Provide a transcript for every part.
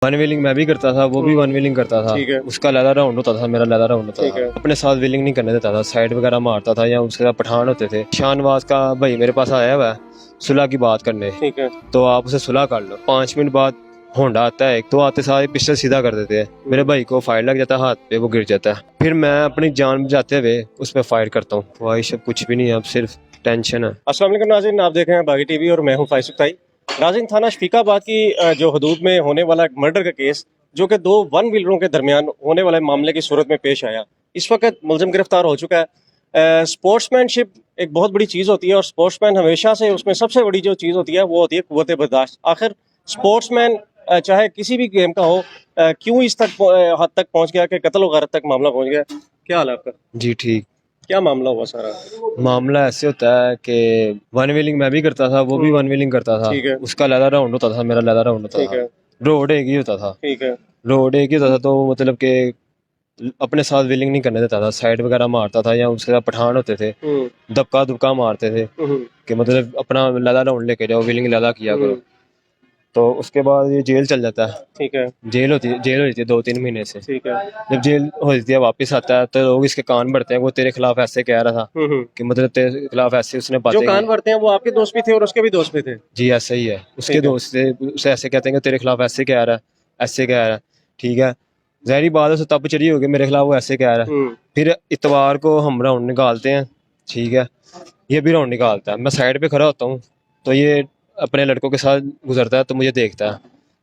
One wheeling मैं भी करता था, वो भी वन व्हीलिंग करता था। ठीक है। उसका लैदा राउंड होता था, मेरा लैदा राउंड होता ठीक है। था। अपने साथ व्हीलिंग नहीं करने देता था, साइड वगैरह मारता था, या उसके साथ पठान होते थे। शाहनवाज का भाई मेरे पास आया हुआ है सुलह की बात करने, ठीक है। तो आप उसे सुलह कर लो। 5 मिनट बाद होंडा आता है, तो आते सारे पिस्टल सीधा कर देते हैं। मेरे भाई को फायर लग जाता है हाथ पे, वो गिर जाता है। फिर मैं अपनी जान बचाते हुए उस पर फायर करता हूँ। ख्वाहिश अब कुछ भी नहीं है, अब सिर्फ टेंशन है। अस्सलाम वालेकुम नाज़रीन, आप देख रहे हैं बागी टीवी और मैं हूं फाइज सुख्ताई। नाज़रीन, थाना शफीकाबाद की जो हदूद में होने वाला एक मर्डर का केस, जो कि दो वन व्हीलरों के दरमियान होने वाले मामले की सूरत में पेश आया। इस वक्त मुलजिम गिरफ्तार हो चुका है। स्पोर्ट्समैनशिप एक बहुत बड़ी चीज़ होती है और स्पोर्ट्समैन हमेशा से उसमें सबसे बड़ी जो चीज़ होती है वो होती है कुव्वत बर्दाश्त। आखिर स्पोर्ट्समैन चाहे किसी भी गेम का हो, क्यों इस तक हद तक पहुंच गया कि कत्ल वगैरह तक मामला पहुंच गया? क्या हाल है आपका? जी ठीक। क्या मामला हुआ सारा? मामला ऐसे होता है कि वन व्हीलिंग मैं भी करता था, वो भी वन व्हीलिंग करता था। ठीक है। उसका लैदा राउंड होता था, मेरा लैदा राउंड होता ठीक था। है। रोड एक ही होता था। ठीक है। रोड एक ही होता था, तो मतलब कि अपने साथ व्हीलिंग नहीं करने देता था, साइड वगैरह मारता था, या उसके साथ पठान होते थे, दबका दुबका मारते थे कि मतलब अपना लैदा राउंड लेके जाओ, व्हीलिंग लैदा किया करो। तो उसके बाद ये जेल चल जाता है। ठीक है। जेल होती है, जेल होती है 2-3 महीने से। ठीक है। जब जेल होती है वापस आता है, तो लोग इसके कान भरते हैं, वो तेरे खिलाफ ऐसे कह रहा था कि मतलब तेरे खिलाफ ऐसे उसने जो बातें कान की। भरते हैं वो आपके दोस्त भी थे और उसके भी दोस्त भी थे? जी ऐसा ही है। उसके ठीक है। दोस्त थे, उसे ऐसे कहते हैं कि तेरे खिलाफ ऐसे कह रहा है, ऐसे कह रहा है। ठीक है, जहरी बात है, उसे तब चढ़ी होगी मेरे खिलाफ वो ऐसे कह रहा है। फिर इतवार को हम राउंड निकालते हैं। ठीक है, ये भी राउंड निकालता है, मैं साइड पे खड़ा होता हूँ, तो ये अपने लड़कों के साथ गुजरता है, तो मुझे देखता है,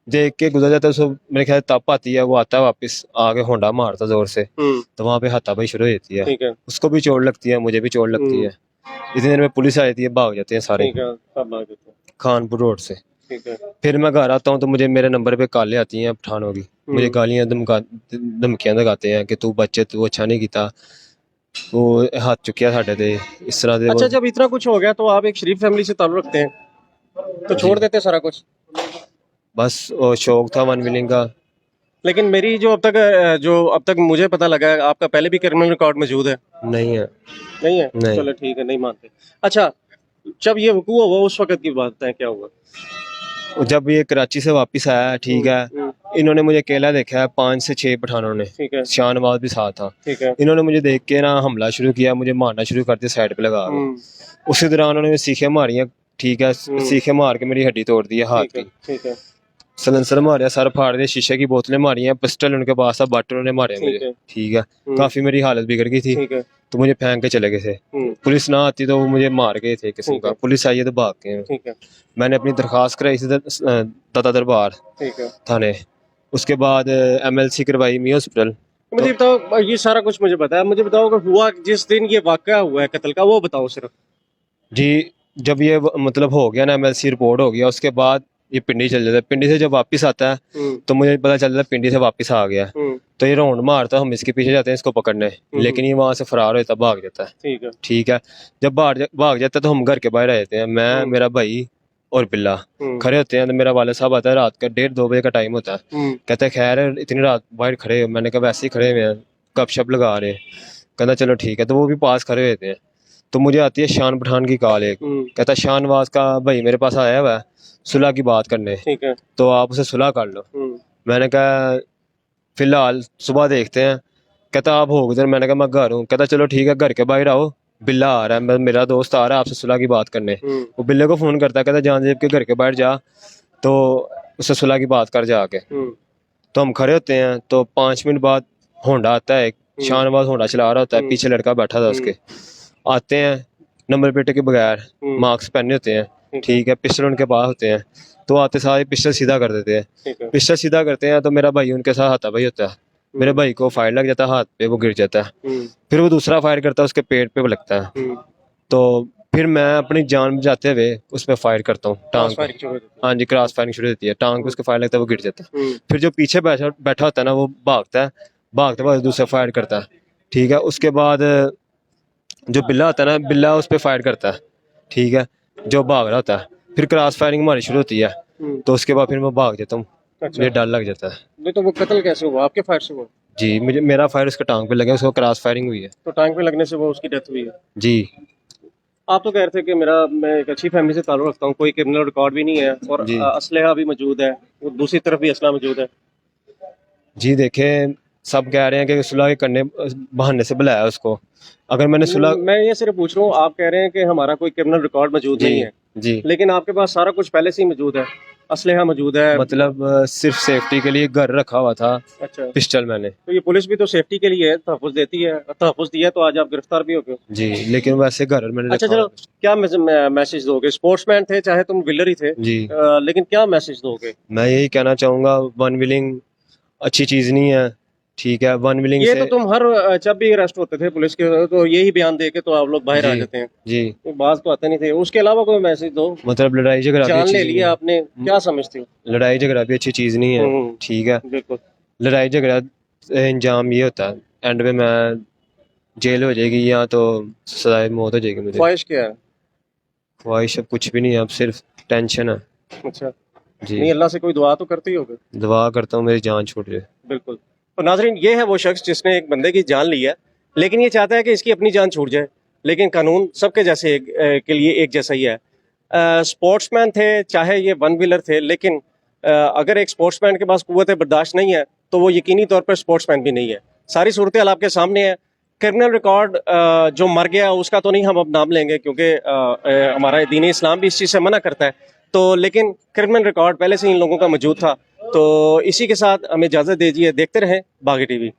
देख के गुजर जाता है। उसको मेरे ख्याल तप आती है, वो आता है वापस आगे होंडा मारता जोर से, तो वहाँ पे हाथापाई शुरू हो जाती है। ठीक है। उसको भी चोट लगती है, मुझे भी चोट लगती है। इतनी देर में पुलिस आ जाती है, भाग जाते हैं सारे ठीक है। सब आ जाते हैं। खानपुर रोड से। ठीक है। फिर मैं घर आता हूँ, तो मुझे मेरे नंबर पे कॉलें आती हैं पठानों की, मुझे गालियाँ धमकियाँ लगाते हैं कि तू बच्चे, तू अच्छा नहीं किया, वो हाथ चुकिया साढ़े ते, इस तरह से अच्छा, जब इतना कुछ हो गया तो आप एक शरीफ फैमिली से ताल्लुक रखते हैं, तो छोड़ जी देते सारा कुछ? बस वो शौक था वन व्हीलिंग का। लेकिन मेरी जो अब तक मुझे पता लगा है, आपका पहले भी क्रिमिनल रिकॉर्ड मौजूद है। नहीं है। नहीं है? नहीं। चलो ठीक है, नहीं मानते। अच्छा, जब ये वकूआ हुआ उस वक्त की बात है, क्या हुआ? जब ये कराची से वापस आया, ठीक है, इन्होंने मुझे अकेला देखा है, 5 से 6 पठानों ने, ठीक है। शाहनवाज भी साथ था। ठीक है। इन्होंने मुझे देख के ना हमला शुरू किया, मुझे मारना शुरू कर दिया साइड पे लगा के। उसी दौरान उन्होंने सीखें मारियां। ठीक है, सीखें मार के मेरी हड्डी तोड़ दी है हाथ ठीक है। की। ठीक है। सलेंसर मारे, सर फाड़ दिया, शीशे की बोतलें मारी हैं, पिस्टल उनके पास था, बट उन्होंने मारे ठीक मुझे। है। ठीक है, काफी मेरी हालत बिगड़ गई थी, ठीक है। तो मुझे फेंक के चले गए थे। पुलिस ना आती तो वो मुझे मार गए थे किस्म ठीक का। है। पुलिस आई है तो भाग गए। ठीक है। मैंने अपनी दरखास्त कराई थी दादा दरबार ठीक है। थाने। उसके बाद MLC करवाई मी हॉस्पिटल। मुझे बताओ, ये सारा कुछ मुझे बताया, मुझे बताओ कि हुआ जिस दिन ये वाकया हुआ है कत्ल का, वो बताओ सिर्फ। जी, जब ये मतलब हो गया ना, MLC रिपोर्ट हो गया, उसके बाद ये पिंडी चल जाता है। पिंडी से जब वापस आता है, तो मुझे पता चलता है पिंडी से वापस आ गया। तो ये राउंड मारता, हम इसके पीछे जाते हैं इसको पकड़ने, लेकिन ये वहां से फरार होता, भाग जाता है। ठीक है। ठीक है, जब भाग जाता है, तो हम घर के बाहर आ जाते हैं, मैं, मेरा भाई और बिल्ला खड़े होते हैं। तो मेरा वाला साहब आता है, रात का 1:30-2 बजे का टाइम होता है। कहता है खैर इतनी रात बाहर खड़े हो? मैंने कहा वैसे ही खड़े हुए हैं, गपशप लगा रहे। कहता चलो ठीक है, तो वो भी पास खड़े हुए थे। तो मुझे आती है शान पठान की कॉल एक, कहता है शाहनवाज का भाई मेरे पास आया हुआ है सुलह की बात करने, ठीक है। तो आप उसे सुलह कर लो। मैंने कहा फिलहाल सुबह देखते हैं। कहता आप हो उधर? मैंने कहा मैं घर हूँ। कहता चलो ठीक है, घर के बाहर आओ, बिल्ला आ रहा है, मेरा दोस्त आ रहा है आपसे सुलह की बात करने। वो बिल्ले को फोन करता है, कहता जान जेब के घर के बाहर जा, तो उससे सुलह की बात कर जाके। तो हम खड़े होते हैं, तो 5 मिनट बाद होंडा आता है, शाहनवाज होंडा चला रहा होता है, पीछे लड़का बैठा था उसके। आते हैं नंबर प्लेट के बगैर, मास्क पहने होते हैं। ठीक है, पिस्टल उनके पास होते हैं, तो आते सारे पिस्टल सीधा कर देते हैं। पिस्टल सीधा करते हैं, तो मेरा भाई उनके साथ हाथापाई होता है। मेरे भाई को फायर लग जाता है हाथ पे, वो गिर जाता है। फिर वो दूसरा फायर करता है, उसके पेट पे वो लगता है। तो फिर मैं अपनी जान बचाते हुए उस पर फायर करता हूँ, टांग पे। हाँ जी, क्रॉस फायरिंग शुरू होती है, टांग पे उसको फायर लगता है, वो गिर जाता है। फिर जो पीछे बैठा होता है ना, वो भागता है, भागते भागते दूसरा फायर करता है। ठीक है, उसके बाद जो बिल्ला होता है ना, बिल्ला उस पर फायर करता है। ठीक है, जो भाग रहा होता है, फिर क्रॉस फायरिंग हमारी शुरू होती है। तो उसके बाद फिर मैं भाग जाता हूँ। अच्छा। मुझे डर लग जाता है। नहीं, तो वो कत्ल कैसे हुआ? आपके फायर से हुआ? जी, मुझे मेरा फायर उसके टांग पे लगा, उसको क्रॉस फायरिंग हुई है। तो टांग पे लगने से वो उसकी डेथ हुई है? जी। आप तो कह रहे थे कि मैं एक अच्छी फैमिली से ताल्लुक रखता हूँ, कोई क्रिमिनल रिकॉर्ड भी नहीं है और जी। असलहा भी मौजूद है, वो दूसरी तरफ भी असला मौजूद है। जी देखें, सब कह रहे हैं कि सुलह के करने बहाने से बुलाया उसको। अगर मैंने सुलह मैं ये सिर्फ पूछ रहा हूँ, आप कह रहे हैं कि हमारा कोई क्रिमिनल रिकॉर्ड मौजूद नहीं जी है, जी लेकिन आपके पास सारा कुछ पहले से ही मौजूद है, असलहा मौजूद है। मतलब सिर्फ सेफ्टी के लिए घर रखा हुआ था अच्छा, पिस्टल मैंने। तो ये पुलिस भी तो सेफ्टी के लिए तहफ़्फ़ुज़ देती है, तहफ़्फ़ुज़ दिया तो आज आप गिरफ्तार भी हो गए। जी लेकिन वैसे घर मैंने अच्छा रखा चलो, हुआ था। क्या मैसेज दोगे? स्पोर्ट्समैन थे, चाहे तुम विलर ही थे, जी लेकिन क्या मैसेज दोगे? मैं यही कहना चाहूँगा, वन विलिंग अच्छी चीज़ नहीं है, ठीक है। वन विलिंग ये तो से तुम हर जब भी अरेस्ट होते थे पुलिस के, तो यही बयान दे के तो आप लोग बाहर आ जी जाते हैं, जी तो बात तो आते नहीं थे। उसके अलावा कोई मैसेज दो। मतलब लड़ाई झगड़ा भी जान अच्छी ले चीज़ नहीं लिया है। आपने, क्या समझते हो? लड़ाई झगड़ा भी अच्छी चीज़ नहीं है, ठीक है। बिल्कुल। लड़ाई झगड़ा अंजाम ये होता है, एंड में मैं जेल हो जाएगी या तो सजाए मौत हो जाएगी मुझे। ख्वाहिश क्या है? ख्वाहिश अब कुछ भी नहीं है, अब सिर्फ टेंशन है। अच्छा, जी नहीं अल्लाह से कोई दुआ तो करते ही होगे। दुआ करता हूँ मेरी जान छूट जाए। बिल्कुल। तो नाज़रीन, ये है वो शख्स जिसने एक बंदे की जान ली है, लेकिन ये चाहता है कि इसकी अपनी जान छूट जाए, लेकिन कानून सबके जैसे के लिए एक जैसा ही है। स्पोर्ट्समैन थे, चाहे ये वन व्हीलर थे, लेकिन अगर एक स्पोर्ट्समैन के पास कुव्वत बर्दाश्त नहीं है, तो वो यकीनी तौर पर स्पोर्ट्समैन भी नहीं है। सारी सूरत हाल आपके सामने है। क्रिमिनल रिकॉर्ड जो मर गया उसका तो नहीं हम अब नाम लेंगे, क्योंकि हमारा दीन इस्लाम भी इस चीज़ से मना करता है। तो लेकिन क्रिमिनल रिकॉर्ड पहले से इन लोगों का मौजूद था। तो इसी के साथ हमें इजाज़त दीजिए, देखते रहें बागी टीवी।